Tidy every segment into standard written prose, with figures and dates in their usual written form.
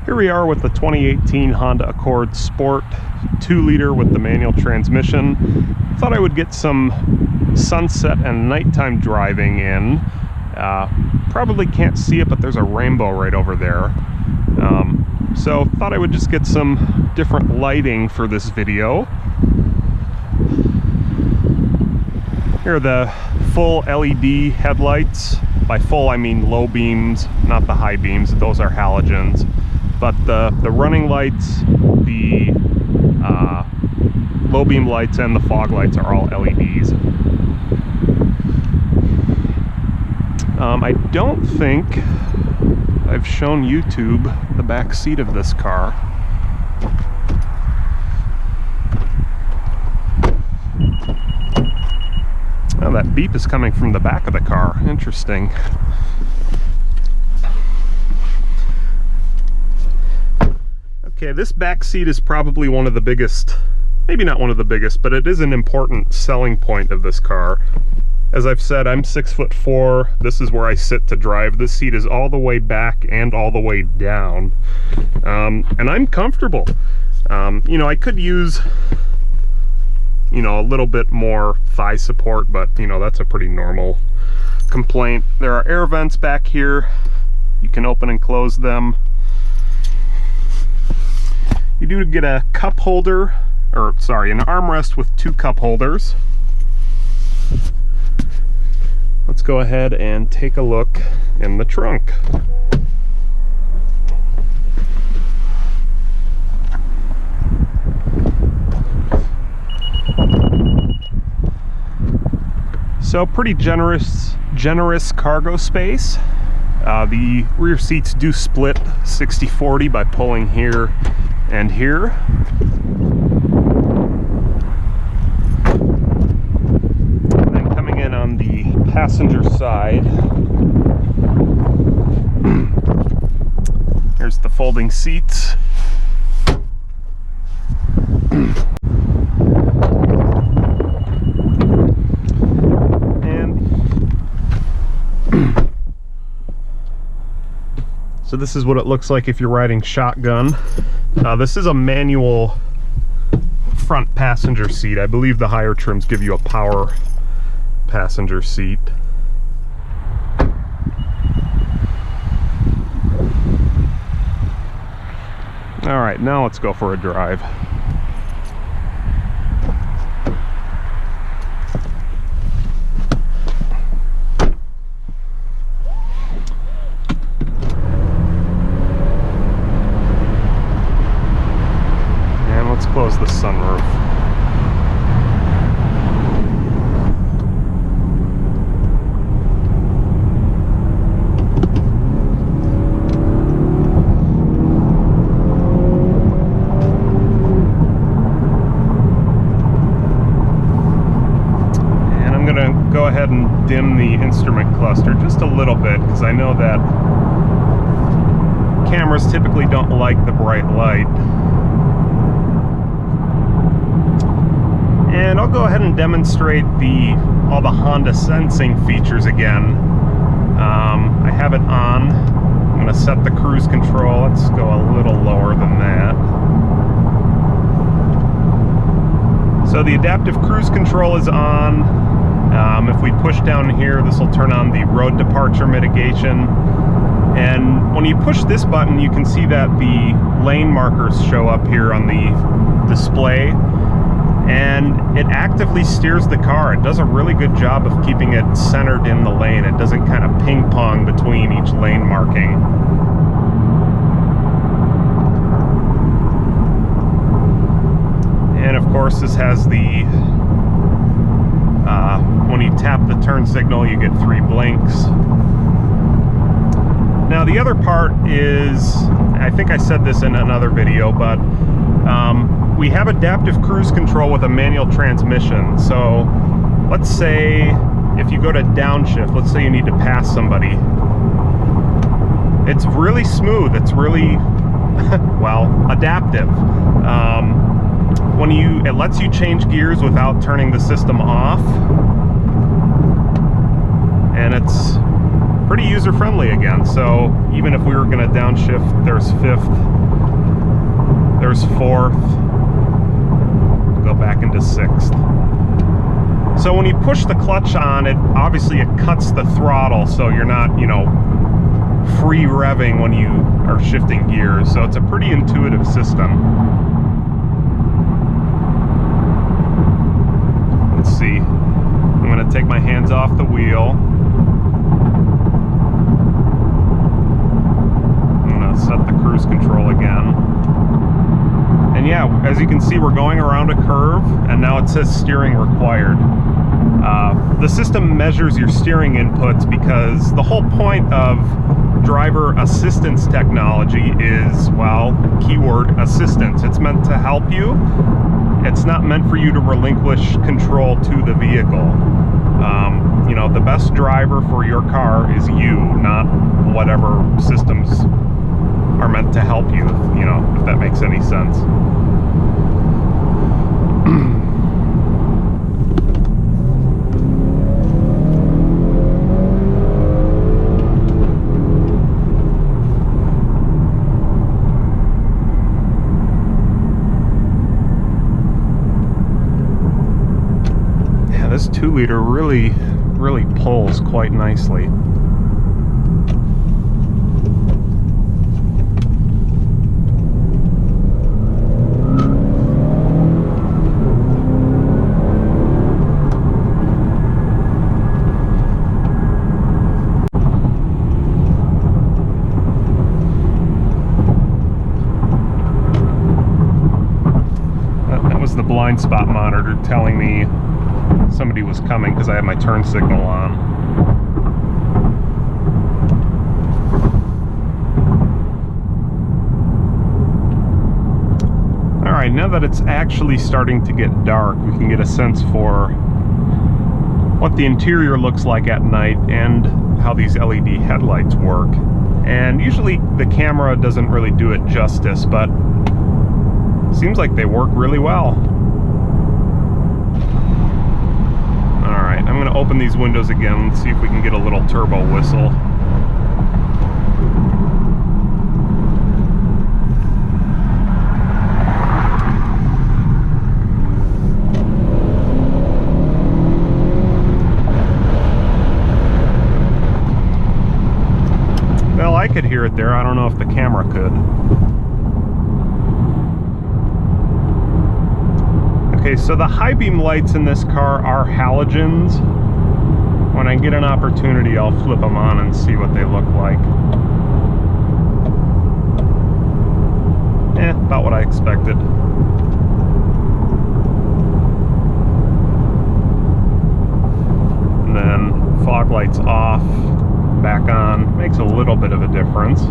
Here we are with the 2018 Honda Accord Sport 2-liter with the manual transmission. Thought I would get some sunset and nighttime driving in. Probably can't see it, but there's a rainbow right over there. So thought I would just get some different lighting for this video. Here are the full LED headlights. By full, I mean low beams, not the high beams. Those are halogens. But the running lights, the low beam lights, and the fog lights are all LEDs. I don't think I've shown YouTube the back seat of this car. Oh, that beep is coming from the back of the car. Interesting. Okay, this back seat is probably one of the biggest, maybe not one of the biggest, but it is an important selling point of this car. As I've said, I'm 6'4". This is where I sit to drive. This seat is all the way back and all the way down. And I'm comfortable. You know, I could use, you know, a little bit more thigh support, but you know, that's a pretty normal complaint. There are air vents back here. You can open and close them. You do get a cup holder, or sorry, an armrest with 2 cup holders. Let's go ahead and take a look in the trunk. So pretty generous cargo space. The rear seats do split 60-40 by pulling here and here. And then coming in on the passenger side, here's the folding seats. So this is what it looks like if you're riding shotgun. This is a manual front passenger seat. I believe the higher trims give you a power passenger seat. All right, now let's go for a drive. Close the sunroof. And I'm gonna go ahead and dim the instrument cluster just a little bit, because I know that cameras typically don't like the bright light. And I'll go ahead and demonstrate all the Honda sensing features again. I have it on. I'm going to set the cruise control. Let's go a little lower than that. So the adaptive cruise control is on. If we push down here, this will turn on the road departure mitigation. And when you push this button, you can see that the lane markers show up here on the display. And it actively steers the car. It does a really good job of keeping it centered in the lane. It doesn't kind of ping pong between each lane marking. And of course, this has the when you tap the turn signal, you get 3 blinks. Now the other part is, I think I said this in another video, but we have adaptive cruise control with a manual transmission. So let's say if you go to downshift, let's say you need to pass somebody, it's really smooth. It's really well, adaptive. It lets you change gears without turning the system off, and it's pretty user-friendly again. So even if we were going to downshift, there's 5th, There's 4th. Go back into 6th. So when you push the clutch on, obviously it cuts the throttle, so you're not, you know, free revving when you are shifting gears. So it's a pretty intuitive system. Let's see. I'm going to take my hands off the wheel. I'm going to set the cruise control again. And yeah, as you can see, we're going around a curve, and now it says steering required. The system measures your steering inputs because the whole point of driver assistance technology is, well, keyword assistance. It's meant to help you. It's not meant for you to relinquish control to the vehicle. You know, the best driver for your car is you, not whatever systems are meant to help you, you know, if that makes any sense. Yeah, this 2-liter really pulls quite nicely. That was the blind spot monitor telling me somebody was coming because I had my turn signal on. Alright, now that it's actually starting to get dark, we can get a sense for what the interior looks like at night and how these LED headlights work. And usually the camera doesn't really do it justice, but it seems like they work really well. Alright, I'm going to open these windows again and see if we can get a little turbo whistle. Well, I could hear it there. I don't know if the camera could. Okay, so the high beam lights in this car are halogens. When I get an opportunity, I'll flip them on and see what they look like. About what I expected. And then fog lights off, back on. Makes a little bit of a difference.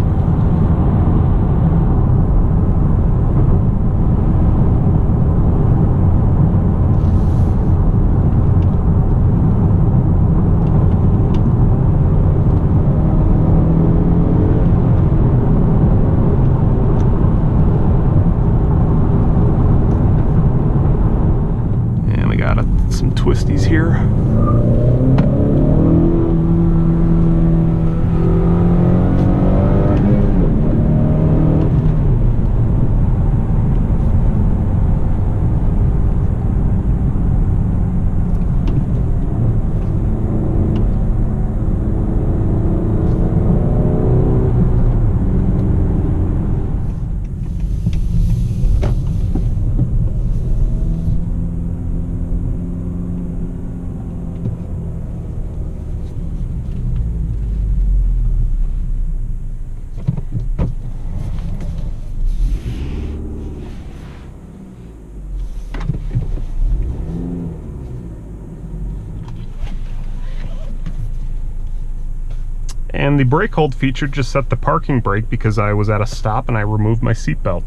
Some twisties here. And the brake hold feature just set the parking brake because I was at a stop and I removed my seatbelt.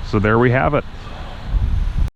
So there we have it.